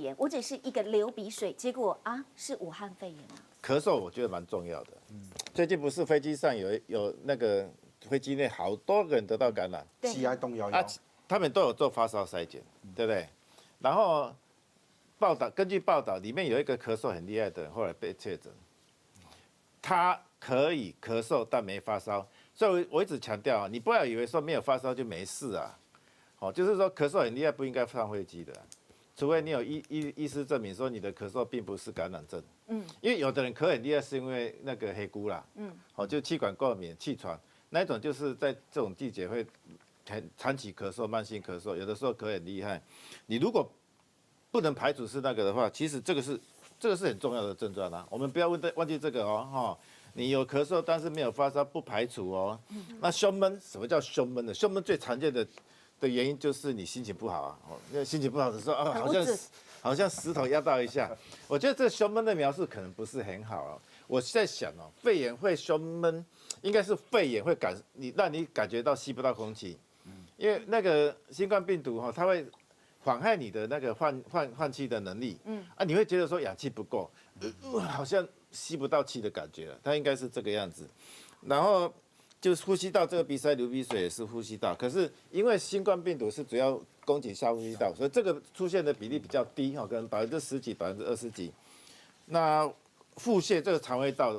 炎，我只是一个流鼻水，结果啊是武汉肺炎啊。咳嗽我觉得蛮重要的。最近不是飞机上有那个飞机内好多个人得到感染，对，喜爱动摇啊摇，，他们都有做发烧筛检，对不对？然后根据报道，里面有一个咳嗽很厉害的人，后来被确诊，他可以咳嗽但没发烧，所以我一直强调啊，你不要以为说没有发烧就没事啊，哦，就是说咳嗽很厉害不应该上飞机的啊，除非你有医师证明说你的咳嗽并不是感染症，因为有的人咳很厉害是因为那个黑菇啦，哦，就气管过敏、气喘那一种，就是在这种季节会长期咳嗽、慢性咳嗽，有的时候咳很厉害，你如果不能排除是那个的话，其实这个是很重要的症状啊，我们不要忘记这个哦，哈。你有咳嗽，但是没有发烧，不排除哦。那胸闷，什么叫胸闷呢？胸闷最常见的原因就是你心情不好啊。哦，那心情不好的时候啊，好像石头压到一下。我觉得这胸闷的描述可能不是很好啊。我在想哦，肺炎会胸闷，应该是肺炎会让你感觉到吸不到空气，因为那个新冠病毒哈，它会妨害你的那个换气的能力，你会觉得说氧气不够，好像吸不到气的感觉了，它应该是这个样子。然后就是呼吸道这个鼻塞流鼻水也是呼吸道，可是因为新冠病毒是主要攻击下呼吸道，所以这个出现的比例比较低哈，可能10%几、20%几。那腹泻这个肠胃道，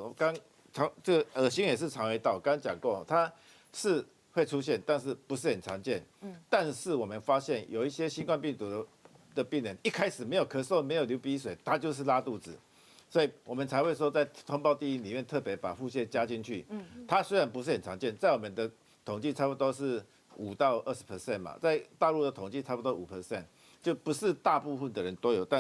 这个恶心也是肠胃道，刚刚讲过，它是会出现，但是不是很常见。但是我们发现有一些新冠病毒的病人，一开始没有咳嗽，没有流鼻水，他就是拉肚子，所以我们才会说在通报第一里面特别把腹泻加进去。它虽然不是很常见，在我们的统计差不多是5到20% 嘛，在大陆的统计差不多5%，就不是大部分的人都有，但